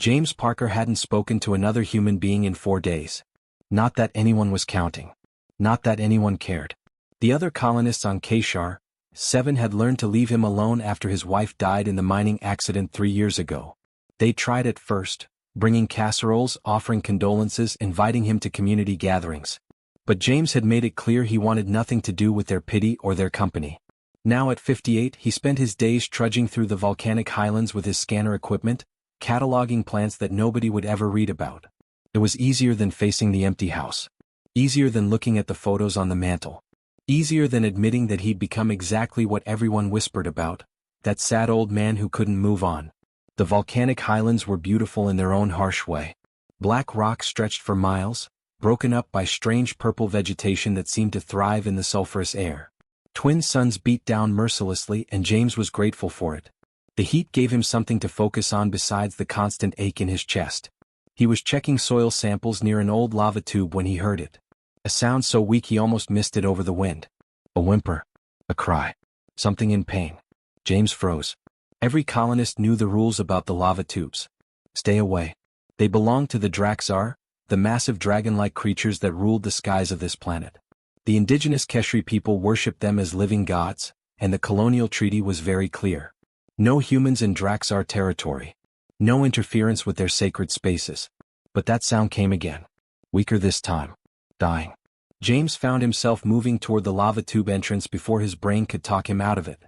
James Parker hadn't spoken to another human being in 4 days. Not that anyone was counting. Not that anyone cared. The other colonists on Kashar 7 had learned to leave him alone after his wife died in the mining accident 3 years ago. They tried at first, bringing casseroles, offering condolences, inviting him to community gatherings. But James had made it clear he wanted nothing to do with their pity or their company. Now at 58, he spent his days trudging through the volcanic highlands with his scanner equipment, cataloging plants that nobody would ever read about. It was easier than facing the empty house. Easier than looking at the photos on the mantle. Easier than admitting that he'd become exactly what everyone whispered about, that sad old man who couldn't move on. The volcanic highlands were beautiful in their own harsh way. Black rock stretched for miles, broken up by strange purple vegetation that seemed to thrive in the sulphurous air. Twin suns beat down mercilessly, and James was grateful for it. The heat gave him something to focus on besides the constant ache in his chest. He was checking soil samples near an old lava tube when he heard it. A sound so weak he almost missed it over the wind. A whimper. A cry. Something in pain. James froze. Every colonist knew the rules about the lava tubes. Stay away. They belonged to the Draxar, the massive dragon-like creatures that ruled the skies of this planet. The indigenous Keshri people worshipped them as living gods, and the colonial treaty was very clear. No humans in Draxar territory. No interference with their sacred spaces. But that sound came again. Weaker this time. Dying. James found himself moving toward the lava tube entrance before his brain could talk him out of it.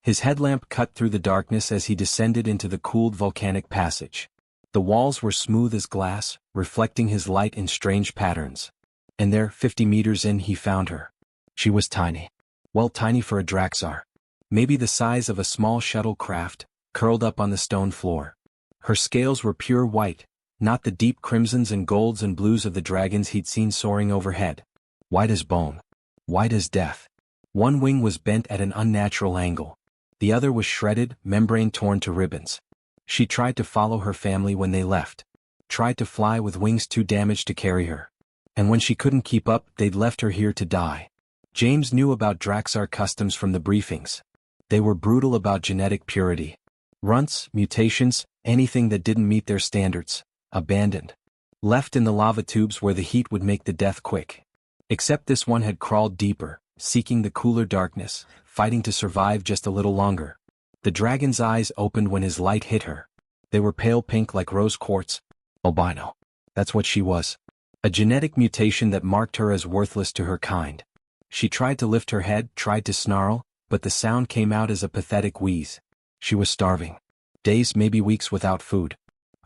His headlamp cut through the darkness as he descended into the cooled volcanic passage. The walls were smooth as glass, reflecting his light in strange patterns. And there, 50 meters in, he found her. She was tiny. Well, tiny for a Draxar. Maybe the size of a small shuttle craft, curled up on the stone floor. Her scales were pure white, not the deep crimsons and golds and blues of the dragons he'd seen soaring overhead. White as bone. White as death. One wing was bent at an unnatural angle. The other was shredded, membrane torn to ribbons. She tried to follow her family when they left. Tried to fly with wings too damaged to carry her. And when she couldn't keep up, they'd left her here to die. James knew about Draxar customs from the briefings. They were brutal about genetic purity. Runts, mutations, anything that didn't meet their standards, abandoned. Left in the lava tubes where the heat would make the death quick. Except this one had crawled deeper, seeking the cooler darkness, fighting to survive just a little longer. The dragon's eyes opened when his light hit her. They were pale pink like rose quartz. Albino. That's what she was. A genetic mutation that marked her as worthless to her kind. She tried to lift her head, tried to snarl, but the sound came out as a pathetic wheeze. She was starving. Days, maybe weeks without food.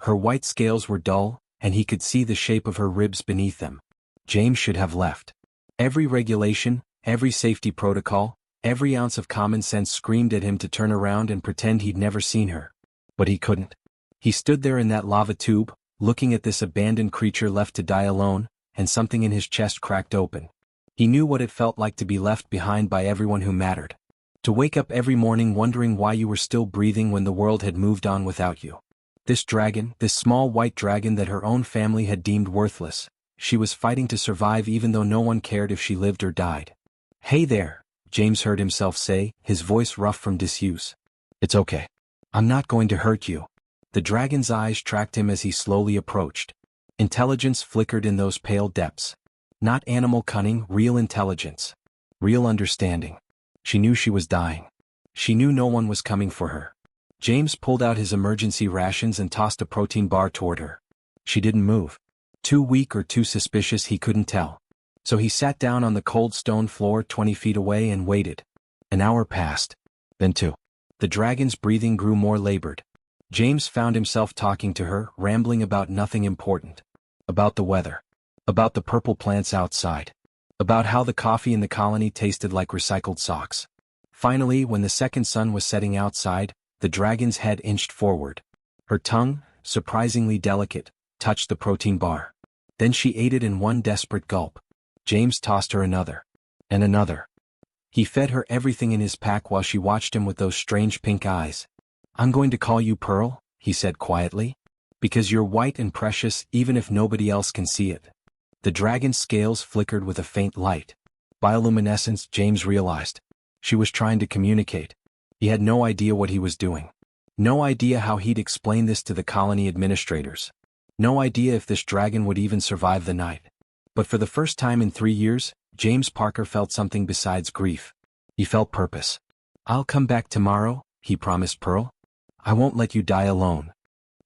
Her white scales were dull, and he could see the shape of her ribs beneath them. James should have left. Every regulation, every safety protocol, every ounce of common sense screamed at him to turn around and pretend he'd never seen her. But he couldn't. He stood there in that lava tube, looking at this abandoned creature left to die alone, and something in his chest cracked open. He knew what it felt like to be left behind by everyone who mattered. To wake up every morning wondering why you were still breathing when the world had moved on without you. This dragon, this small white dragon that her own family had deemed worthless, she was fighting to survive even though no one cared if she lived or died. "Hey there," James heard himself say, his voice rough from disuse. "It's okay. I'm not going to hurt you." The dragon's eyes tracked him as he slowly approached. Intelligence flickered in those pale depths. Not animal cunning, real intelligence. Real understanding. She knew she was dying. She knew no one was coming for her. James pulled out his emergency rations and tossed a protein bar toward her. She didn't move. Too weak or too suspicious, he couldn't tell. So he sat down on the cold stone floor 20 feet away and waited. An hour passed. Then 2. The dragon's breathing grew more labored. James found himself talking to her, rambling about nothing important. About the weather. About the purple plants outside. About how the coffee in the colony tasted like recycled socks. Finally, when the second sun was setting outside, the dragon's head inched forward. Her tongue, surprisingly delicate, touched the protein bar. Then she ate it in one desperate gulp. James tossed her another. And another. He fed her everything in his pack while she watched him with those strange pink eyes. "I'm going to call you Pearl," he said quietly. "Because you're white and precious even if nobody else can see it." The dragon's scales flickered with a faint light. Bioluminescence, James realized. She was trying to communicate. He had no idea what he was doing. No idea how he'd explain this to the colony administrators. No idea if this dragon would even survive the night. But for the first time in 3 years, James Parker felt something besides grief. He felt purpose. "I'll come back tomorrow," he promised Pearl. "I won't let you die alone."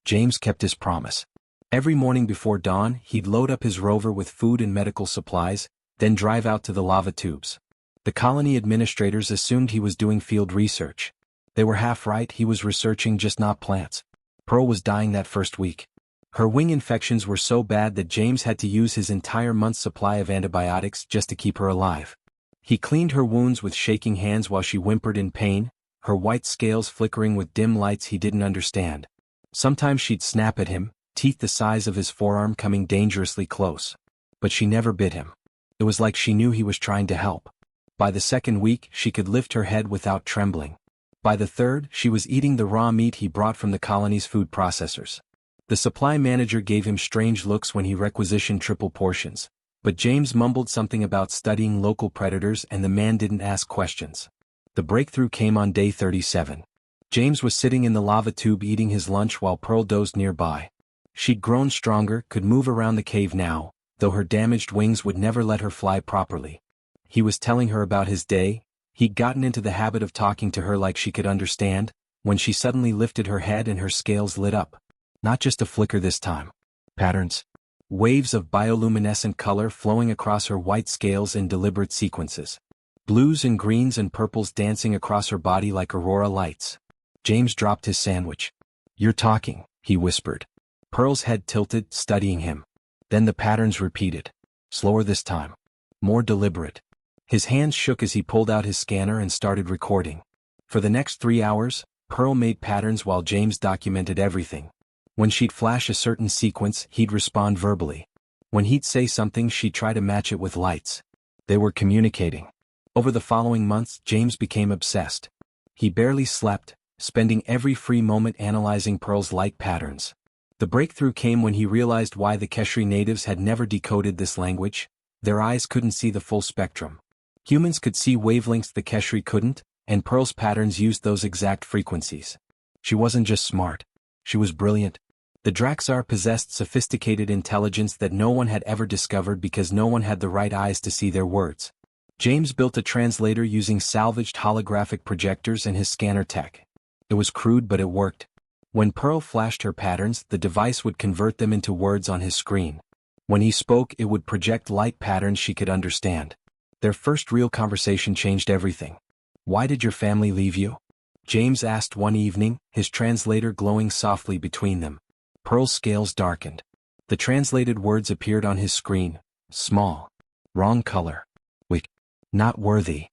James kept his promise. Every morning before dawn, he'd load up his rover with food and medical supplies, then drive out to the lava tubes. The colony administrators assumed he was doing field research. They were half right, he was researching just not plants. Pearl was dying that first week. Her wing infections were so bad that James had to use his entire month's supply of antibiotics just to keep her alive. He cleaned her wounds with shaking hands while she whimpered in pain, her white scales flickering with dim lights he didn't understand. Sometimes she'd snap at him, teeth the size of his forearm coming dangerously close. But she never bit him. It was like she knew he was trying to help. By the second week, she could lift her head without trembling. By the third, she was eating the raw meat he brought from the colony's food processors. The supply manager gave him strange looks when he requisitioned triple portions, but James mumbled something about studying local predators and the man didn't ask questions. The breakthrough came on day 37. James was sitting in the lava tube eating his lunch while Pearl dozed nearby. She'd grown stronger, could move around the cave now, though her damaged wings would never let her fly properly. He was telling her about his day. He'd gotten into the habit of talking to her like she could understand, when she suddenly lifted her head and her scales lit up. Not just a flicker this time. Patterns. Waves of bioluminescent color flowing across her white scales in deliberate sequences. Blues and greens and purples dancing across her body like aurora lights. James dropped his sandwich. "You're talking," he whispered. Pearl's head tilted, studying him. Then the patterns repeated. Slower this time. More deliberate. His hands shook as he pulled out his scanner and started recording. For the next 3 hours, Pearl made patterns while James documented everything. When she'd flash a certain sequence, he'd respond verbally. When he'd say something, she'd try to match it with lights. They were communicating. Over the following months, James became obsessed. He barely slept, spending every free moment analyzing Pearl's light patterns. The breakthrough came when he realized why the Keshri natives had never decoded this language. Their eyes couldn't see the full spectrum. Humans could see wavelengths the Keshri couldn't, and Pearl's patterns used those exact frequencies. She wasn't just smart. She was brilliant. The Draxar possessed sophisticated intelligence that no one had ever discovered because no one had the right eyes to see their words. James built a translator using salvaged holographic projectors and his scanner tech. It was crude, but it worked. When Pearl flashed her patterns, the device would convert them into words on his screen. When he spoke, it would project light patterns she could understand. Their first real conversation changed everything. "Why did your family leave you?" James asked one evening, his translator glowing softly between them. Pearl's scales darkened. The translated words appeared on his screen. Small. Wrong color. Weak. Not worthy.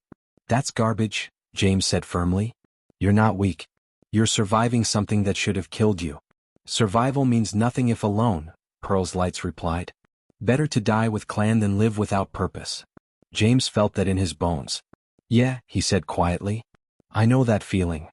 "That's garbage," James said firmly. "You're not weak. You're surviving something that should have killed you." "Survival means nothing if alone," Pearl's lights replied. "Better to die with clan than live without purpose." James felt that in his bones. "Yeah," he said quietly. "I know that feeling."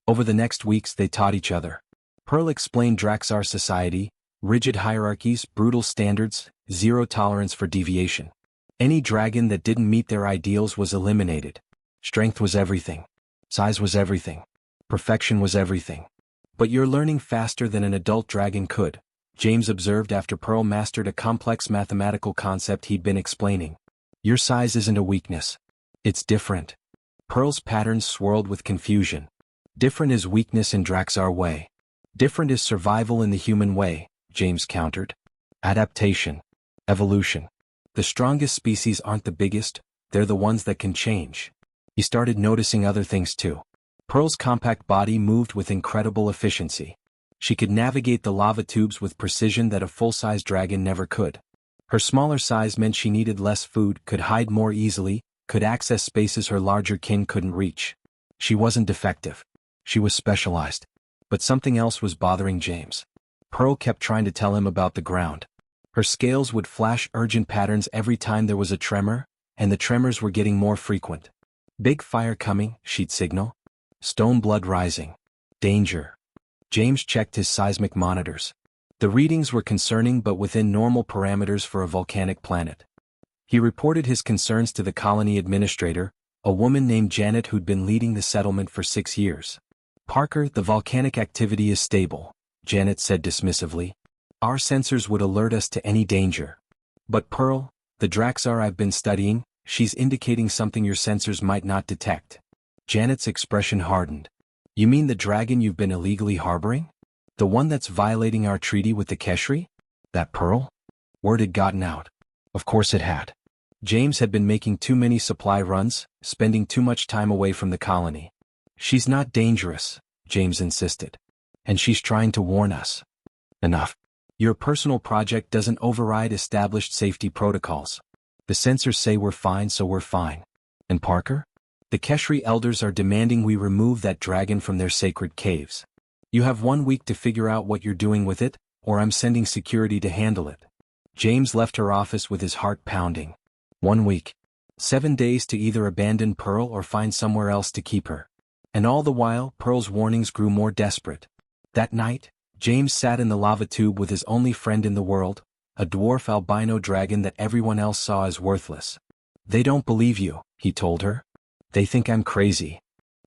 Over the next weeks they taught each other. Pearl explained Draxar society, rigid hierarchies, brutal standards, zero tolerance for deviation. Any dragon that didn't meet their ideals was eliminated. Strength was everything. Size was everything. Perfection was everything. "But you're learning faster than an adult dragon could," James observed after Pearl mastered a complex mathematical concept he'd been explaining. "Your size isn't a weakness. It's different." Pearl's patterns swirled with confusion. Different is weakness in Draxar way. Different is survival in the human way, James countered. Adaptation. Evolution. The strongest species aren't the biggest, they're the ones that can change. He started noticing other things too. Pearl's compact body moved with incredible efficiency. She could navigate the lava tubes with precision that a full-size dragon never could. Her smaller size meant she needed less food, could hide more easily, could access spaces her larger kin couldn't reach. She wasn't defective. She was specialized. But something else was bothering James. Pearl kept trying to tell him about the ground. Her scales would flash urgent patterns every time there was a tremor, and the tremors were getting more frequent. "Big fire coming," she'd signal. "Stone blood rising. Danger." James checked his seismic monitors. The readings were concerning but within normal parameters for a volcanic planet. He reported his concerns to the colony administrator, a woman named Janet who'd been leading the settlement for 6 years. Parker, the volcanic activity is stable, Janet said dismissively. Our sensors would alert us to any danger. But Pearl, the Draxar I've been studying, she's indicating something your sensors might not detect. Janet's expression hardened. You mean the dragon you've been illegally harboring? The one that's violating our treaty with the Keshri? That Pearl? Word had gotten out. Of course it had. James had been making too many supply runs, spending too much time away from the colony. She's not dangerous, James insisted. And she's trying to warn us. Enough. Your personal project doesn't override established safety protocols. The sensors say we're fine, so we're fine. And Parker? The Keshri elders are demanding we remove that dragon from their sacred caves. You have 1 week to figure out what you're doing with it, or I'm sending security to handle it. James left her office with his heart pounding. 1 week. 7 days to either abandon Pearl or find somewhere else to keep her. And all the while, Pearl's warnings grew more desperate. That night, James sat in the lava tube with his only friend in the world, a dwarf albino dragon that everyone else saw as worthless. They don't believe you, he told her. They think I'm crazy.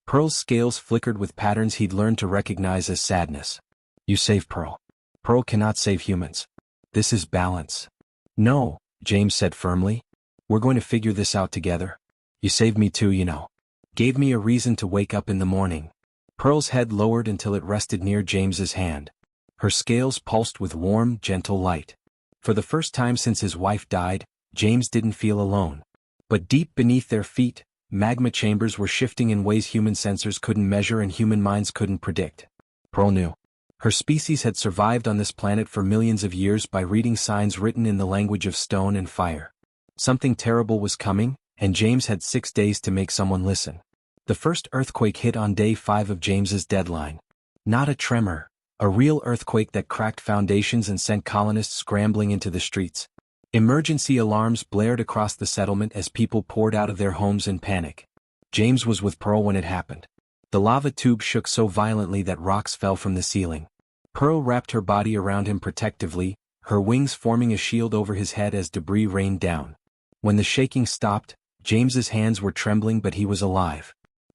Pearl's scales flickered with patterns he'd learned to recognize as sadness. You save Pearl. Pearl cannot save humans. This is balance. No, James said firmly. We're going to figure this out together. You saved me too, you know. Gave me a reason to wake up in the morning. Pearl's head lowered until it rested near James's hand. Her scales pulsed with warm, gentle light. For the first time since his wife died, James didn't feel alone. But deep beneath their feet, magma chambers were shifting in ways human sensors couldn't measure and human minds couldn't predict. Pearl knew. Her species had survived on this planet for millions of years by reading signs written in the language of stone and fire. Something terrible was coming, and James had 6 days to make someone listen. The first earthquake hit on day 5 of James's deadline. Not a tremor, a real earthquake that cracked foundations and sent colonists scrambling into the streets. Emergency alarms blared across the settlement as people poured out of their homes in panic. James was with Pearl when it happened. The lava tube shook so violently that rocks fell from the ceiling. Pearl wrapped her body around him protectively, her wings forming a shield over his head as debris rained down. When the shaking stopped, James's hands were trembling but he was alive.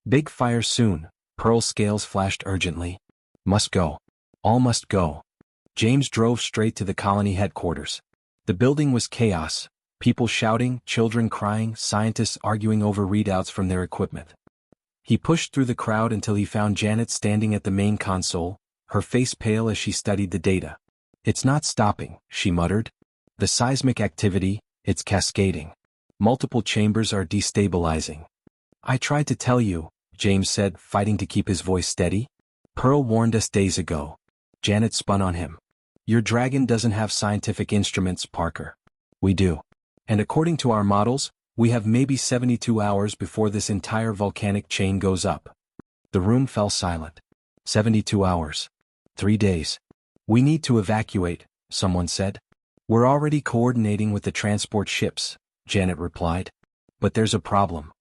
Big fire soon, Pearl's scales flashed urgently. Must go. All must go. James drove straight to the colony headquarters. The building was chaos, people shouting, children crying, scientists arguing over readouts from their equipment. He pushed through the crowd until he found Janet standing at the main console, her face pale as she studied the data. It's not stopping, she muttered. The seismic activity, it's cascading. Multiple chambers are destabilizing. I tried to tell you, James said, fighting to keep his voice steady. Pearl warned us days ago. Janet spun on him. Your dragon doesn't have scientific instruments, Parker. We do. And according to our models, we have maybe 72 hours before this entire volcanic chain goes up. The room fell silent. 72 hours. 3 days. We need to evacuate, someone said. We're already coordinating with the transport ships, Janet replied. But there's a problem.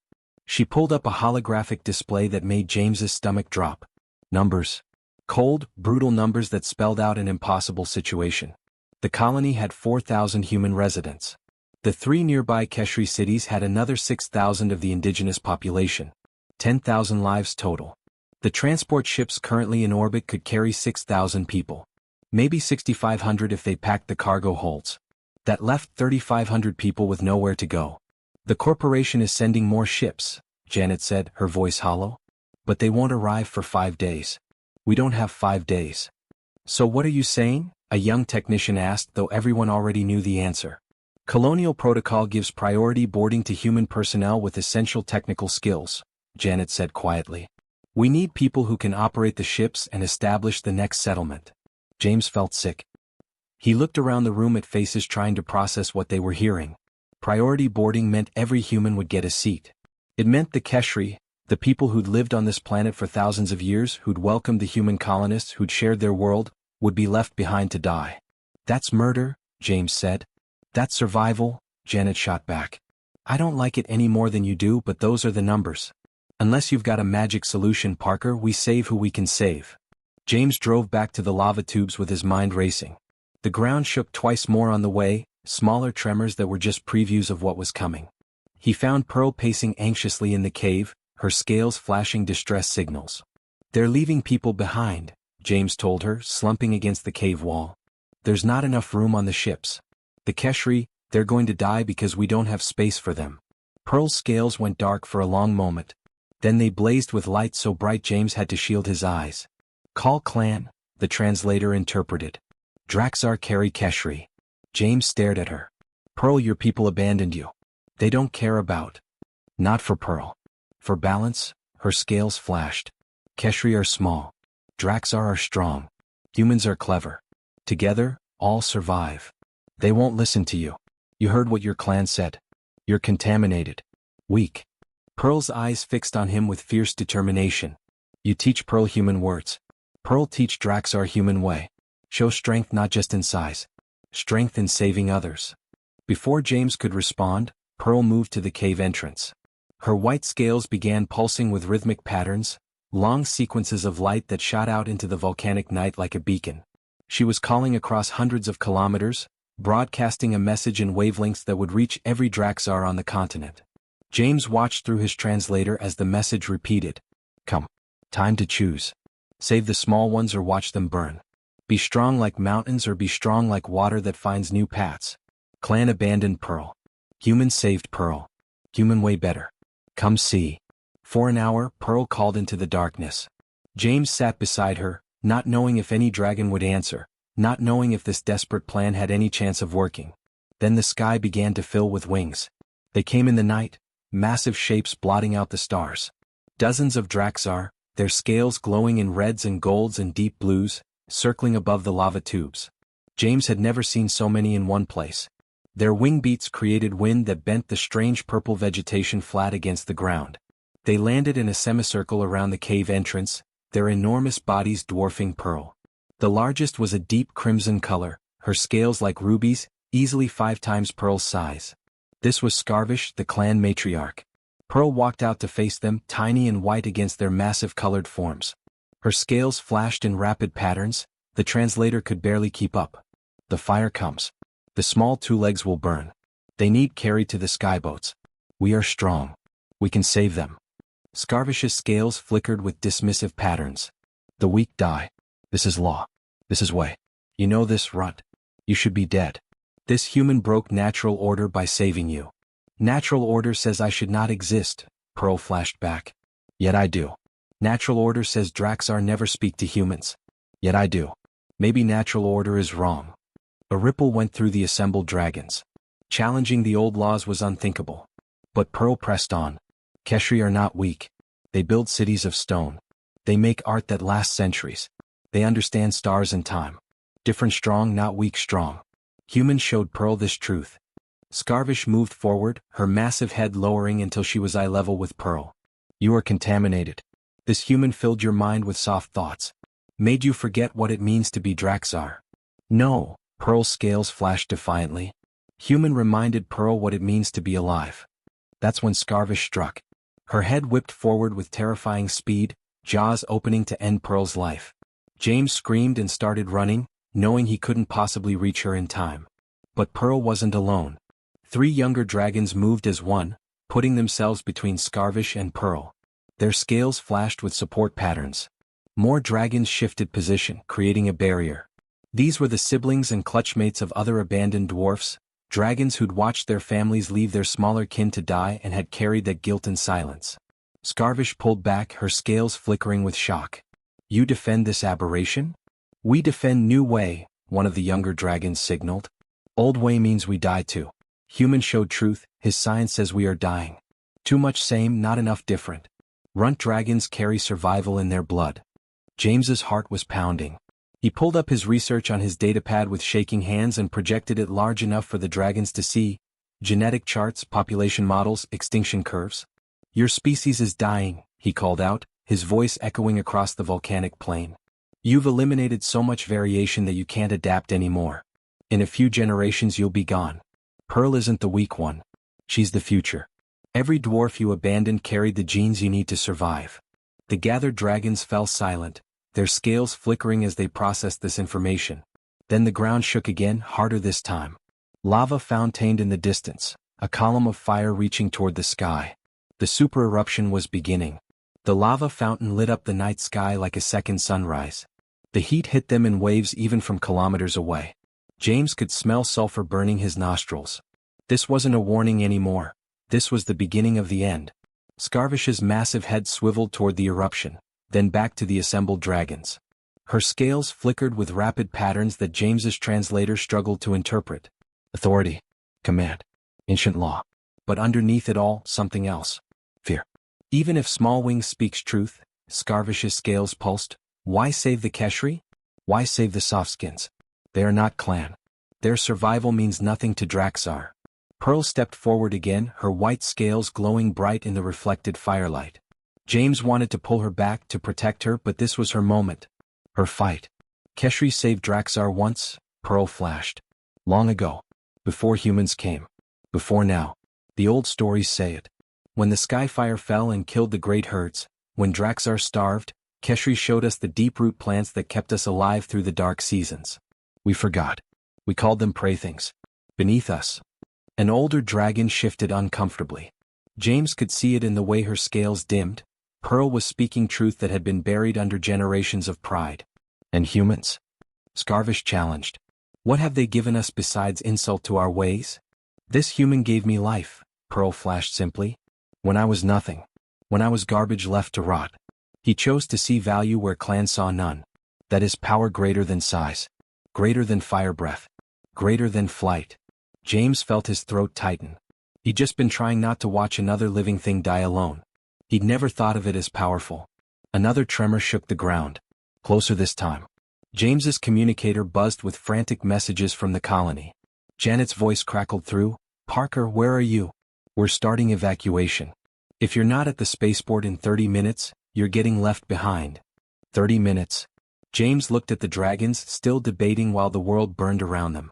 She pulled up a holographic display that made James's stomach drop. Numbers. Cold, brutal numbers that spelled out an impossible situation. The colony had 4,000 human residents. The 3 nearby Keshri cities had another 6,000 of the indigenous population. 10,000 lives total. The transport ships currently in orbit could carry 6,000 people. Maybe 6,500 if they packed the cargo holds. That left 3,500 people with nowhere to go. The corporation is sending more ships, Janet said, her voice hollow. But they won't arrive for 5 days. We don't have 5 days. So what are you saying? A young technician asked, though everyone already knew the answer. Colonial protocol gives priority boarding to human personnel with essential technical skills, Janet said quietly. We need people who can operate the ships and establish the next settlement. James felt sick. He looked around the room at faces trying to process what they were hearing. Priority boarding meant every human would get a seat. It meant the Keshri, the people who'd lived on this planet for thousands of years, who'd welcomed the human colonists, who'd shared their world, would be left behind to die. That's murder, James said. That's survival, Janet shot back. I don't like it any more than you do, but those are the numbers. Unless you've got a magic solution, Parker, we save who we can save. James drove back to the lava tubes with his mind racing. The ground shook twice more on the way, smaller tremors that were just previews of what was coming. He found Pearl pacing anxiously in the cave, her scales flashing distress signals. They're leaving people behind, James told her, slumping against the cave wall. There's not enough room on the ships. The Keshri, they're going to die because we don't have space for them. Pearl's scales went dark for a long moment. Then they blazed with light so bright James had to shield his eyes. Call clan, the translator interpreted. Draxar carry Keshri. James stared at her. Pearl, your people abandoned you. They don't care about. Not for Pearl. For balance, her scales flashed. Keshri are small. Draxar are strong. Humans are clever. Together, all survive. They won't listen to you. You heard what your clan said. You're contaminated. Weak. Pearl's eyes fixed on him with fierce determination. You teach Pearl human words. Pearl teach Draxar human way. Show strength not just in size. Strength in saving others. Before James could respond, Pearl moved to the cave entrance. Her white scales began pulsing with rhythmic patterns, long sequences of light that shot out into the volcanic night like a beacon. She was calling across hundreds of kilometers, broadcasting a message in wavelengths that would reach every Draxar on the continent. James watched through his translator as the message repeated. Come. Time to choose. Save the small ones or watch them burn. Be strong like mountains or be strong like water that finds new paths. Clan abandoned Pearl. Humans saved Pearl. Human way better. Come see. For an hour, Pearl called into the darkness. James sat beside her, not knowing if any dragon would answer, not knowing if this desperate plan had any chance of working. Then the sky began to fill with wings. They came in the night, massive shapes blotting out the stars. Dozens of Draxar, their scales glowing in reds and golds and deep blues, circling above the lava tubes. James had never seen so many in one place. Their wing beats created wind that bent the strange purple vegetation flat against the ground. They landed in a semicircle around the cave entrance, their enormous bodies dwarfing Pearl. The largest was a deep crimson color, her scales like rubies, easily 5 times Pearl's size. This was Scarvish, the clan matriarch. Pearl walked out to face them, tiny and white against their massive colored forms. Her scales flashed in rapid patterns, the translator could barely keep up. The fire comes. The small 2 legs will burn. They need carried to the skyboats. We are strong. We can save them. Scarvish's scales flickered with dismissive patterns. The weak die. This is law. This is way. You know this, runt. You should be dead. This human broke natural order by saving you. Natural order says I should not exist, Pearl flashed back. Yet I do. Natural order says Draxar never speak to humans. Yet I do. Maybe natural order is wrong. A ripple went through the assembled dragons. Challenging the old laws was unthinkable. But Pearl pressed on. Keshri are not weak. They build cities of stone. They make art that lasts centuries. They understand stars and time. Different strong, not weak strong. Humans showed Pearl this truth. Scarvish moved forward, her massive head lowering until she was eye level with Pearl. You are contaminated. This human filled your mind with soft thoughts. Made you forget what it means to be Draxar. No, Pearl's scales flashed defiantly. Human reminded Pearl what it means to be alive. That's when Scarvish struck. Her head whipped forward with terrifying speed, jaws opening to end Pearl's life. James screamed and started running, knowing he couldn't possibly reach her in time. But Pearl wasn't alone. 3 younger dragons moved as one, putting themselves between Scarvish and Pearl. Their scales flashed with support patterns. More dragons shifted position, creating a barrier. These were the siblings and clutchmates of other abandoned dwarfs, dragons who'd watched their families leave their smaller kin to die and had carried that guilt in silence. Scarvish pulled back, her scales flickering with shock. You defend this aberration? We defend new way, one of the younger dragons signaled. Old way means we die too. Human showed truth, his science says we are dying. Too much same, not enough different. Runt dragons carry survival in their blood. James's heart was pounding. He pulled up his research on his datapad with shaking hands and projected it large enough for the dragons to see. Genetic charts, population models, extinction curves. Your species is dying, he called out, his voice echoing across the volcanic plain. You've eliminated so much variation that you can't adapt anymore. In a few generations you'll be gone. Pearl isn't the weak one. She's the future. Every dwarf you abandoned carried the genes you need to survive. The gathered dragons fell silent, their scales flickering as they processed this information. Then the ground shook again, harder this time. Lava fountained in the distance, a column of fire reaching toward the sky. The super eruption was beginning. The lava fountain lit up the night sky like a second sunrise. The heat hit them in waves even from kilometers away. James could smell sulfur burning his nostrils. This wasn't a warning anymore. This was the beginning of the end. Scarvish's massive head swiveled toward the eruption, then back to the assembled dragons. Her scales flickered with rapid patterns that James's translator struggled to interpret. Authority. Command. Ancient law. But underneath it all, something else. Fear. Even if Smallwing speaks truth, Scarvish's scales pulsed. Why save the Keshri? Why save the Softskins? They are not clan. Their survival means nothing to Draxar. Pearl stepped forward again, her white scales glowing bright in the reflected firelight. James wanted to pull her back to protect her, but this was her moment. Her fight. Keshri saved Draxar once, Pearl flashed. Long ago. Before humans came. Before now. The old stories say it. When the Skyfire fell and killed the great herds, when Draxar starved, Keshri showed us the deep-root plants that kept us alive through the dark seasons. We forgot. We called them prey-things. Beneath us. An older dragon shifted uncomfortably. James could see it in the way her scales dimmed. Pearl was speaking truth that had been buried under generations of pride. And humans? Scarvish challenged. What have they given us besides insult to our ways? This human gave me life, Pearl flashed simply. When I was nothing. When I was garbage left to rot. He chose to see value where clan saw none. That is power greater than size. Greater than fire breath. Greater than flight. James felt his throat tighten. He'd just been trying not to watch another living thing die alone. He'd never thought of it as powerful. Another tremor shook the ground. Closer this time. James's communicator buzzed with frantic messages from the colony. Janet's voice crackled through. Parker, where are you? We're starting evacuation. If you're not at the spaceport in 30 minutes, you're getting left behind. 30 minutes. James looked at the dragons, still debating while the world burned around them.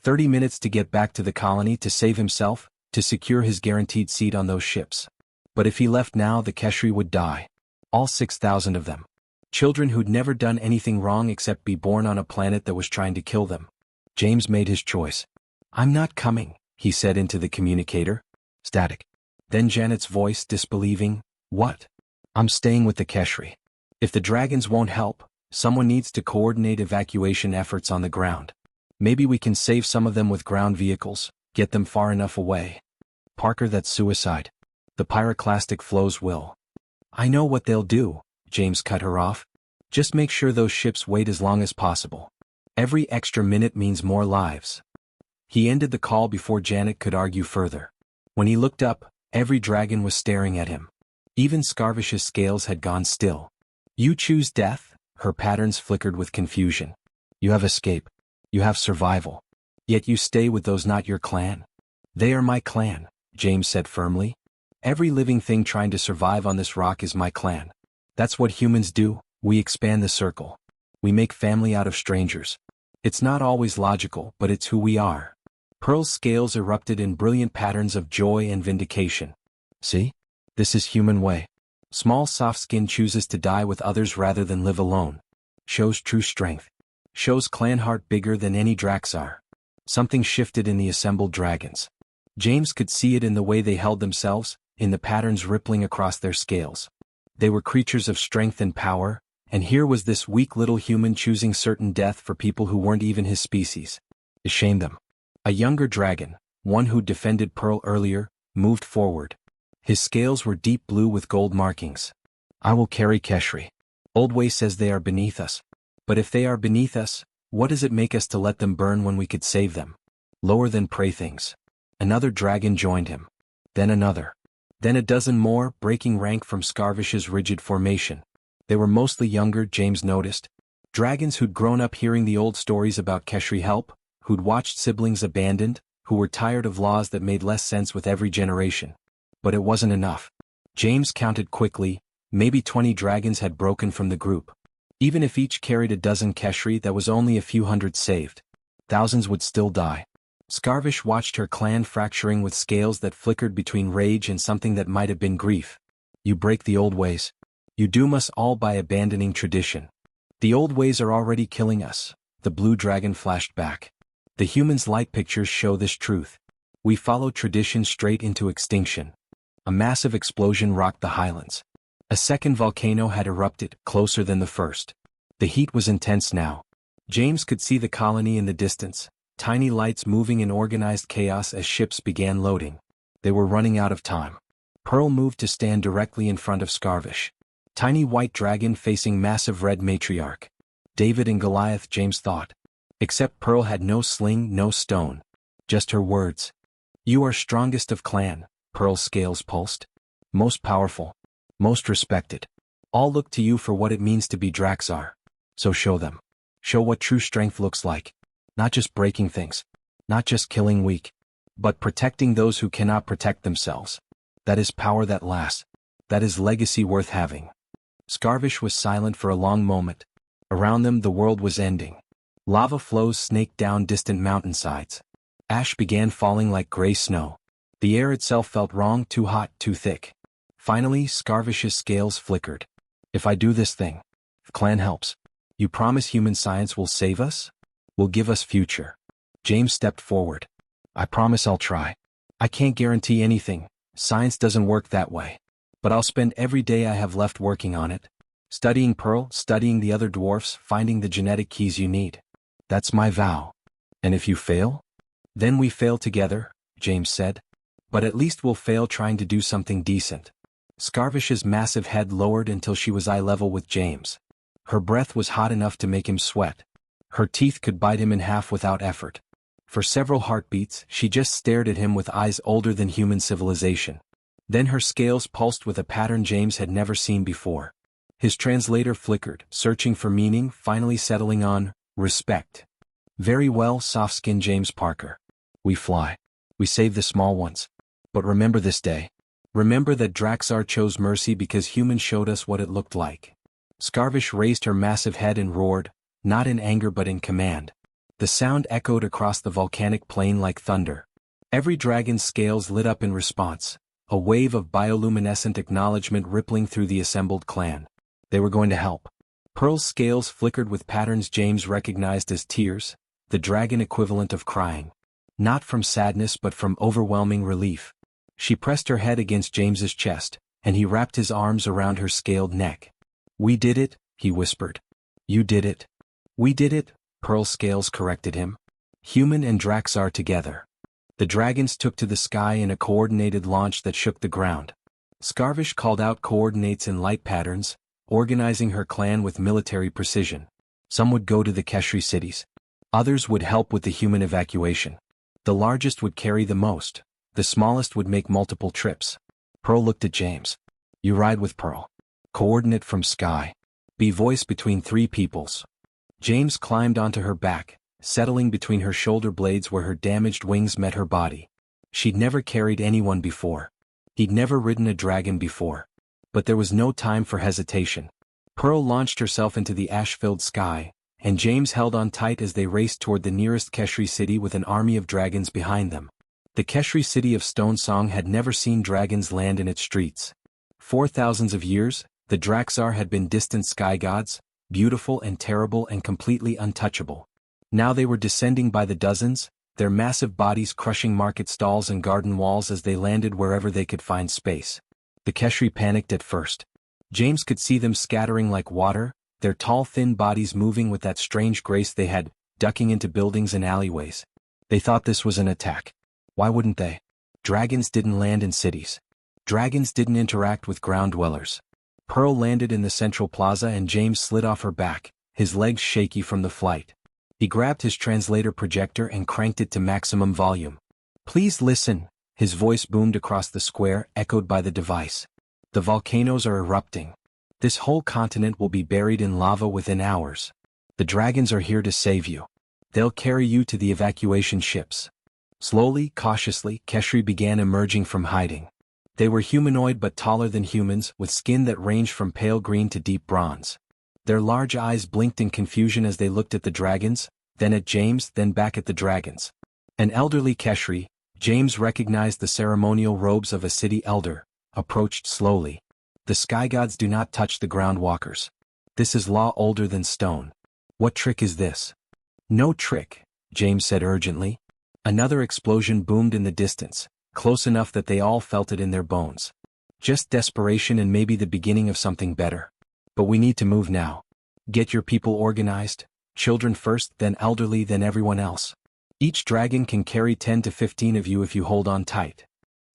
30 minutes to get back to the colony to save himself, to secure his guaranteed seat on those ships. But if he left now, the Keshri would die. All 6,000 of them. Children who'd never done anything wrong except be born on a planet that was trying to kill them. James made his choice. I'm not coming, he said into the communicator. Static. Then Janet's voice, disbelieving. What? I'm staying with the Keshri. If the dragons won't help, someone needs to coordinate evacuation efforts on the ground. Maybe we can save some of them with ground vehicles, get them far enough away. Parker, that's suicide. The pyroclastic flows will. I know what they'll do, James cut her off. Just make sure those ships wait as long as possible. Every extra minute means more lives. He ended the call before Janet could argue further. When he looked up, every dragon was staring at him. Even Scarvish's scales had gone still. You choose death? Her patterns flickered with confusion. You have escape. You have survival. Yet you stay with those not your clan. They are my clan, James said firmly. Every living thing trying to survive on this rock is my clan. That's what humans do, we expand the circle. We make family out of strangers. It's not always logical, but it's who we are. Pearl's scales erupted in brilliant patterns of joy and vindication. See? This is human way. Small soft skin chooses to die with others rather than live alone. Shows true strength. Shows clan heart bigger than any Draxar. Something shifted in the assembled dragons. James could see it in the way they held themselves, in the patterns rippling across their scales. They were creatures of strength and power, and here was this weak little human choosing certain death for people who weren't even his species. It shamed them. A younger dragon, one who'd defended Pearl earlier, moved forward. His scales were deep blue with gold markings. I will carry Keshri. Oldway says they are beneath us. But if they are beneath us, what does it make us to let them burn when we could save them? Lower than prey things. Another dragon joined him. Then another. Then a dozen more, breaking rank from Scarvish's rigid formation. They were mostly younger, James noticed. Dragons who'd grown up hearing the old stories about Keshri help, who'd watched siblings abandoned, who were tired of laws that made less sense with every generation. But it wasn't enough. James counted quickly, maybe 20 dragons had broken from the group. Even if each carried a dozen Keshri, that was only a few hundred saved. Thousands would still die. Scarvish watched her clan fracturing with scales that flickered between rage and something that might have been grief. You break the old ways. You doom us all by abandoning tradition. The old ways are already killing us, the blue dragon flashed back. The humans' light pictures show this truth. We follow tradition straight into extinction. A massive explosion rocked the highlands. A second volcano had erupted, closer than the first. The heat was intense now. James could see the colony in the distance, tiny lights moving in organized chaos as ships began loading. They were running out of time. Pearl moved to stand directly in front of Scarvish. Tiny white dragon facing massive red matriarch. David and Goliath, James thought. Except Pearl had no sling, no stone. Just her words. You are strongest of clan, Pearl's scales pulsed. Most powerful. Most respected. All look to you for what it means to be Draxar. So show them. Show what true strength looks like. Not just breaking things. Not just killing weak. But protecting those who cannot protect themselves. That is power that lasts. That is legacy worth having. Scarvish was silent for a long moment. Around them the world was ending. Lava flows snaked down distant mountainsides. Ash began falling like gray snow. The air itself felt wrong, too hot, too thick. Finally, Scarvish's scales flickered. If I do this thing, if clan helps, you promise human science will save us? Will give us future? James stepped forward. I promise I'll try. I can't guarantee anything. Science doesn't work that way. But I'll spend every day I have left working on it. Studying Pearl, studying the other dwarfs, finding the genetic keys you need. That's my vow. And if you fail? Then we fail together, James said. But at least we'll fail trying to do something decent. Scarvish's massive head lowered until she was eye level with James. Her breath was hot enough to make him sweat. Her teeth could bite him in half without effort. For several heartbeats, she just stared at him with eyes older than human civilization. Then her scales pulsed with a pattern James had never seen before. His translator flickered, searching for meaning, finally settling on respect. Very well, soft-skinned James Parker. We fly. We save the small ones. But remember this day. Remember that Draxar chose mercy because humans showed us what it looked like. Scarvish raised her massive head and roared, not in anger but in command. The sound echoed across the volcanic plain like thunder. Every dragon's scales lit up in response, a wave of bioluminescent acknowledgement rippling through the assembled clan. They were going to help. Pearl's scales flickered with patterns James recognized as tears, the dragon equivalent of crying. Not from sadness but from overwhelming relief. She pressed her head against James's chest, and he wrapped his arms around her scaled neck. We did it, he whispered. You did it. We did it, Pearl's scales corrected him. Human and Draxar together. The dragons took to the sky in a coordinated launch that shook the ground. Scarvish called out coordinates in light patterns, organizing her clan with military precision. Some would go to the Keshri cities. Others would help with the human evacuation. The largest would carry the most. The smallest would make multiple trips. Pearl looked at James. You ride with Pearl. Coordinate from sky. Be voice between three peoples. James climbed onto her back, settling between her shoulder blades where her damaged wings met her body. She'd never carried anyone before. He'd never ridden a dragon before. But there was no time for hesitation. Pearl launched herself into the ash-filled sky, and James held on tight as they raced toward the nearest Keshri city with an army of dragons behind them. The Keshri city of Stonesong had never seen dragons land in its streets. For thousands of years, the Draxar had been distant sky gods, beautiful and terrible and completely untouchable. Now they were descending by the dozens, their massive bodies crushing market stalls and garden walls as they landed wherever they could find space. The Keshri panicked at first. James could see them scattering like water, their tall thin bodies moving with that strange grace they had, ducking into buildings and alleyways. They thought this was an attack. Why wouldn't they? Dragons didn't land in cities. Dragons didn't interact with ground dwellers. Pearl landed in the central plaza and James slid off her back, his legs shaky from the flight. He grabbed his translator projector and cranked it to maximum volume. Please listen, his voice boomed across the square, echoed by the device. The volcanoes are erupting. This whole continent will be buried in lava within hours. The dragons are here to save you. They'll carry you to the evacuation ships. Slowly, cautiously, Keshri began emerging from hiding. They were humanoid but taller than humans, with skin that ranged from pale green to deep bronze. Their large eyes blinked in confusion as they looked at the dragons, then at James, then back at the dragons. An elderly Keshri, James recognized the ceremonial robes of a city elder, approached slowly. The sky gods do not touch the ground walkers. This is law older than stone. What trick is this? No trick, James said urgently. Another explosion boomed in the distance, close enough that they all felt it in their bones. Just desperation and maybe the beginning of something better. But we need to move now. Get your people organized, children first, then elderly, then everyone else. Each dragon can carry 10 to 15 of you if you hold on tight.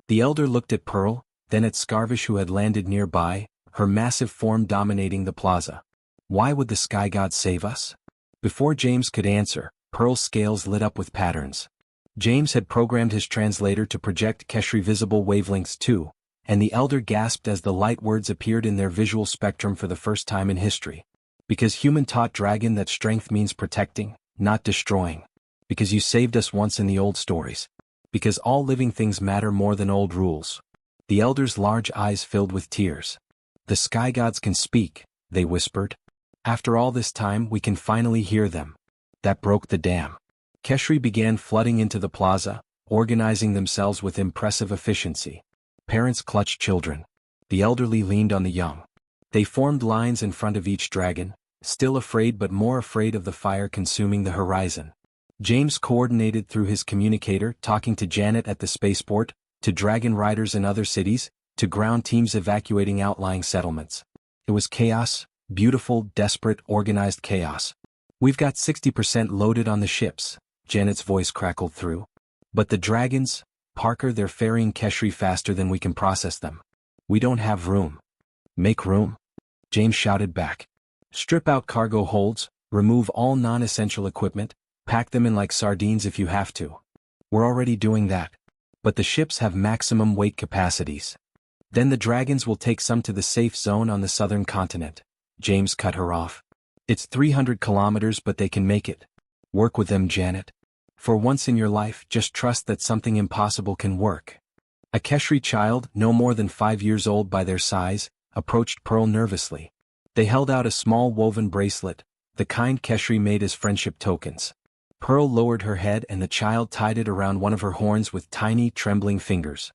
The elder looked at Pearl, then at Scarvish who had landed nearby, her massive form dominating the plaza. Why would the sky god save us? Before James could answer, Pearl's scales lit up with patterns. James had programmed his translator to project Keshri visible wavelengths too, and the elder gasped as the light words appeared in their visual spectrum for the first time in history. Because human taught dragon that strength means protecting, not destroying. Because you saved us once in the old stories. Because all living things matter more than old rules. The elder's large eyes filled with tears. The sky gods can speak, they whispered. After all this time we can finally hear them. That broke the dam. Keshri began flooding into the plaza, organizing themselves with impressive efficiency. Parents clutched children. The elderly leaned on the young. They formed lines in front of each dragon, still afraid but more afraid of the fire consuming the horizon. James coordinated through his communicator, talking to Janet at the spaceport, to dragon riders in other cities, to ground teams evacuating outlying settlements. It was chaos, beautiful, desperate, organized chaos. We've got 60% loaded on the ships, Janet's voice crackled through. But the dragons, Parker, they're ferrying Keshri faster than we can process them. We don't have room. Make room? James shouted back. Strip out cargo holds, remove all non-essential equipment, pack them in like sardines if you have to. We're already doing that. But the ships have maximum weight capacities. Then the dragons will take some to the safe zone on the southern continent. James cut her off. It's 300 kilometers but they can make it. Work with them, Janet. For once in your life, just trust that something impossible can work. A Keshri child, no more than 5 years old by their size, approached Pearl nervously. They held out a small woven bracelet, the kind Keshri made as friendship tokens. Pearl lowered her head and the child tied it around one of her horns with tiny, trembling fingers.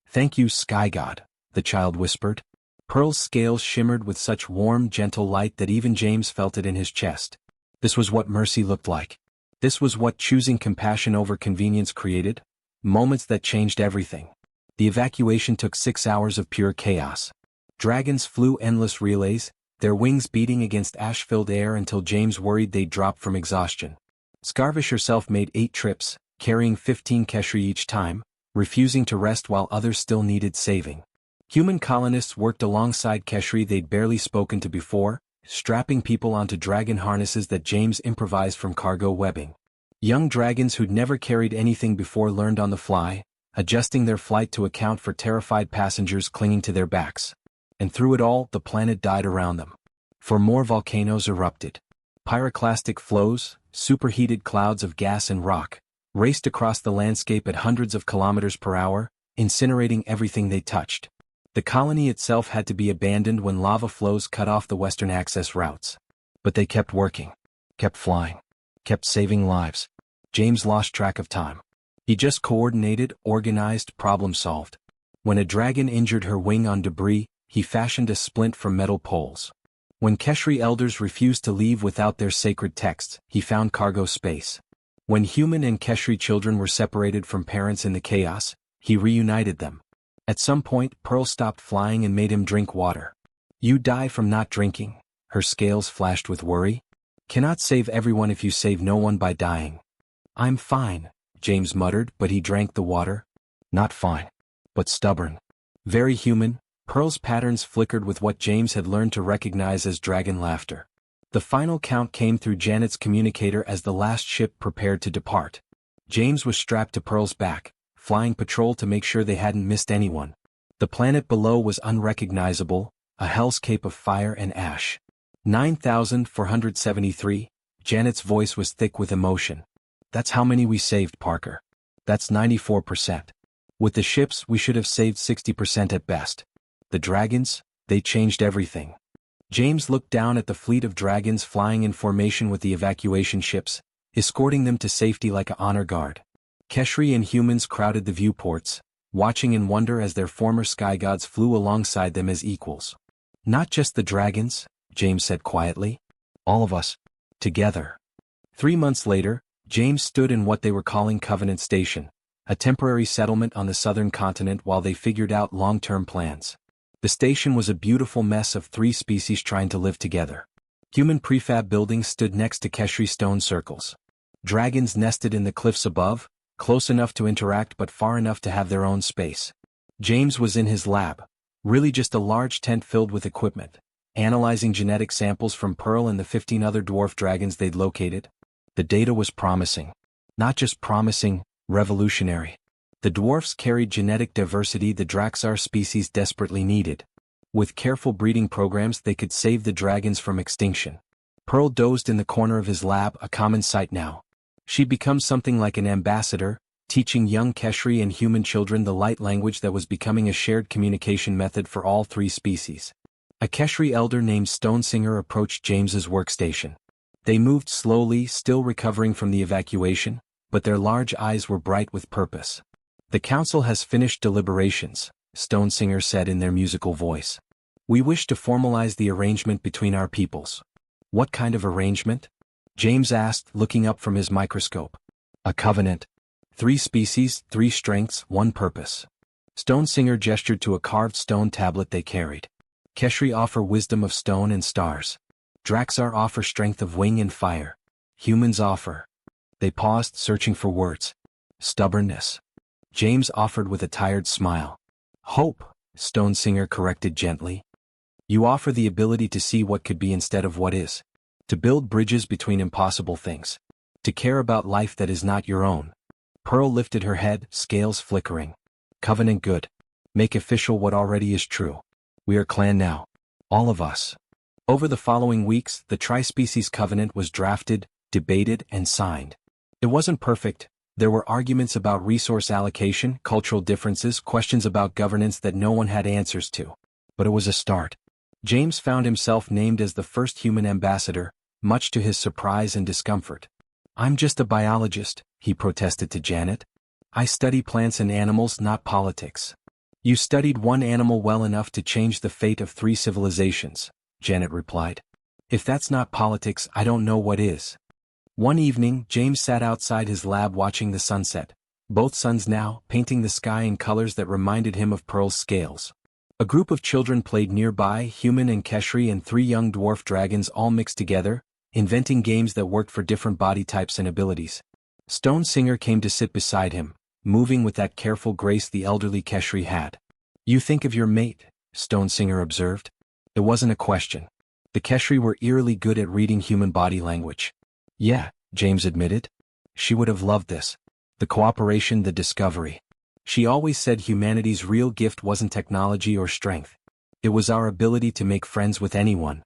Thank you, Sky God, the child whispered. Pearl's scales shimmered with such warm, gentle light that even James felt it in his chest. This was what mercy looked like. This was what choosing compassion over convenience created. Moments that changed everything. The evacuation took 6 hours of pure chaos. Dragons flew endless relays, their wings beating against ash-filled air until James worried they'd drop from exhaustion. Scarvish herself made 8 trips, carrying 15 Keshri each time, refusing to rest while others still needed saving. Human colonists worked alongside Keshri they'd barely spoken to before, strapping people onto dragon harnesses that James improvised from cargo webbing. Young dragons who'd never carried anything before learned on the fly, adjusting their flight to account for terrified passengers clinging to their backs. And through it all, the planet died around them. For more volcanoes erupted. Pyroclastic flows, superheated clouds of gas and rock, raced across the landscape at hundreds of kilometers per hour, incinerating everything they touched. The colony itself had to be abandoned when lava flows cut off the western access routes. But they kept working, kept flying, kept saving lives. James lost track of time. He just coordinated, organized, problem-solved. When a dragon injured her wing on debris, he fashioned a splint from metal poles. When Keshri elders refused to leave without their sacred texts, he found cargo space. When human and Keshri children were separated from parents in the chaos, he reunited them. At some point, Pearl stopped flying and made him drink water. You die from not drinking, her scales flashed with worry. Cannot save everyone if you save no one by dying. I'm fine, James muttered, but he drank the water. Not fine, but stubborn. Very human. Pearl's patterns flickered with what James had learned to recognize as dragon laughter. The final count came through Janet's communicator as the last ship prepared to depart. James was strapped to Pearl's back, flying patrol to make sure they hadn't missed anyone. The planet below was unrecognizable, a hellscape of fire and ash. 9,473, Janet's voice was thick with emotion. That's how many we saved, Parker. That's 94%. With the ships, we should have saved 60% at best. The dragons, they changed everything. James looked down at the fleet of dragons flying in formation with the evacuation ships, escorting them to safety like an honor guard. Keshri and humans crowded the viewports, watching in wonder as their former sky gods flew alongside them as equals. Not just the dragons, James said quietly. All of us. Together. 3 months later, James stood in what they were calling Covenant Station, a temporary settlement on the southern continent while they figured out long-term plans. The station was a beautiful mess of three species trying to live together. Human prefab buildings stood next to Keshri stone circles. Dragons nested in the cliffs above, close enough to interact but far enough to have their own space. James was in his lab, really just a large tent filled with equipment, analyzing genetic samples from Pearl and the 15 other dwarf dragons they'd located. The data was promising. Not just promising, revolutionary. The dwarfs carried genetic diversity the Draxar species desperately needed. With careful breeding programs they could save the dragons from extinction. Pearl dozed in the corner of his lab, a common sight now. She'd become something like an ambassador, teaching young Keshri and human children the light language that was becoming a shared communication method for all three species. A Keshri elder named Stonesinger approached James's workstation. They moved slowly, still recovering from the evacuation, but their large eyes were bright with purpose. "The council has finished deliberations," Stonesinger said in their musical voice. "We wish to formalize the arrangement between our peoples." "What kind of arrangement?" James asked, looking up from his microscope. "A covenant. 3 species, 3 strengths, 1 purpose." Stonesinger gestured to a carved stone tablet they carried. "Keshri offer wisdom of stone and stars. Draxar offer strength of wing and fire. Humans offer—" They paused, searching for words. "Stubbornness." James offered with a tired smile. "Hope," Stonesinger corrected gently. "You offer the ability to see what could be instead of what is. To build bridges between impossible things. To care about life that is not your own." Pearl lifted her head, scales flickering. "Covenant good. Make official what already is true. We are clan now. All of us." Over the following weeks, the Tri-Species Covenant was drafted, debated, and signed. It wasn't perfect. There were arguments about resource allocation, cultural differences, questions about governance that no one had answers to. But it was a start. James found himself named as the first human ambassador, much to his surprise and discomfort. "I'm just a biologist," he protested to Janet. "I study plants and animals, not politics." "You studied one animal well enough to change the fate of 3 civilizations," Janet replied. "If that's not politics, I don't know what is." One evening, James sat outside his lab watching the sunset. Both suns now, painting the sky in colors that reminded him of Pearl's scales. A group of children played nearby, human and Keshri and 3 young dwarf dragons all mixed together, inventing games that worked for different body types and abilities. Stonesinger came to sit beside him, moving with that careful grace the elderly Keshri had. "You think of your mate," Stonesinger observed. It wasn't a question. The Keshri were eerily good at reading human body language. "Yeah," James admitted. "She would have loved this. The cooperation, the discovery. She always said humanity's real gift wasn't technology or strength. It was our ability to make friends with anyone."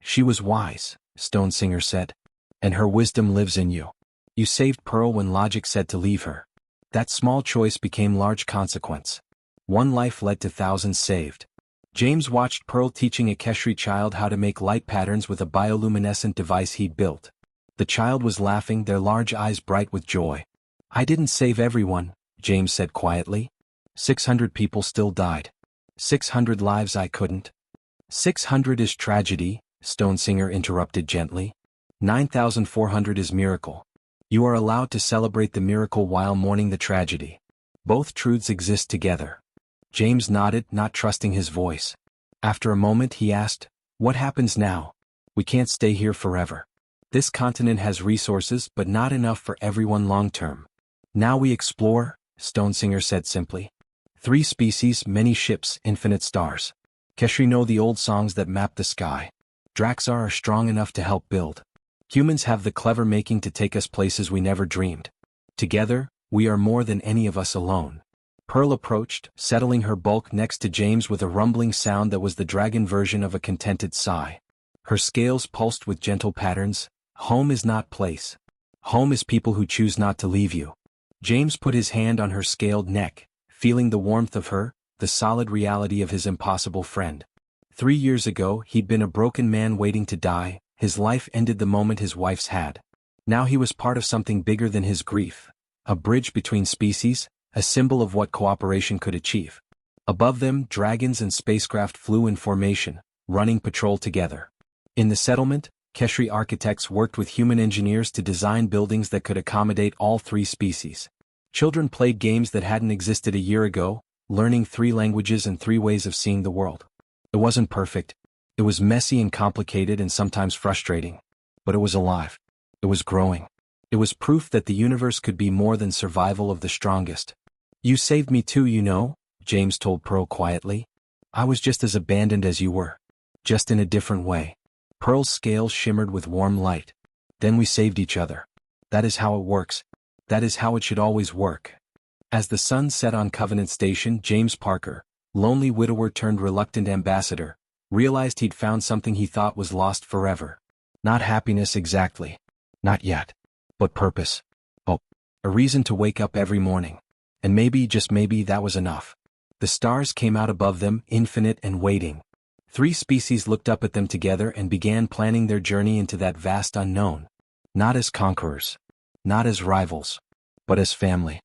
"She was wise," Stonesinger said. "And her wisdom lives in you. You saved Pearl when logic said to leave her. That small choice became large consequence. One life led to thousands saved." James watched Pearl teaching a Keshri child how to make light patterns with a bioluminescent device he'd built. The child was laughing, their large eyes bright with joy. "I didn't save everyone," James said quietly. 600 people still died. 600 lives I couldn't." 600 is tragedy," Stonesinger interrupted gently. 9,400 is miracle. You are allowed to celebrate the miracle while mourning the tragedy. Both truths exist together." James nodded, not trusting his voice. After a moment he asked, "What happens now? We can't stay here forever. This continent has resources but not enough for everyone long-term. Now we explore," Stonesinger said simply. 3 species, many ships, infinite stars. Keshri know the old songs that map the sky. Draxar are strong enough to help build. Humans have the clever making to take us places we never dreamed. Together, we are more than any of us alone." Pearl approached, settling her bulk next to James with a rumbling sound that was the dragon version of a contented sigh. Her scales pulsed with gentle patterns. "Home is not place. Home is people who choose not to leave you." James put his hand on her scaled neck, feeling the warmth of her, the solid reality of his impossible friend. 3 years ago, he'd been a broken man waiting to die. His life ended the moment his wife's had. Now he was part of something bigger than his grief. A bridge between species, a symbol of what cooperation could achieve. Above them, dragons and spacecraft flew in formation, running patrol together. In the settlement, Keshri architects worked with human engineers to design buildings that could accommodate all 3 species. Children played games that hadn't existed a year ago, learning 3 languages and 3 ways of seeing the world. It wasn't perfect. It was messy and complicated and sometimes frustrating. But it was alive. It was growing. It was proof that the universe could be more than survival of the strongest. You saved me too, you know, James told Pearl quietly. I was just as abandoned as you were. Just in a different way. Pearl's scales shimmered with warm light. Then we saved each other. That is how it works. That is how it should always work. As the sun set on Covenant Station, James Parker, lonely widower turned reluctant ambassador, realized he'd found something he thought was lost forever. Not happiness exactly. Not yet. But purpose. Oh, a reason to wake up every morning. And maybe, just maybe, that was enough. The stars came out above them, infinite and waiting. 3 species looked up at them together and began planning their journey into that vast unknown. Not as conquerors. Not as rivals. But as family.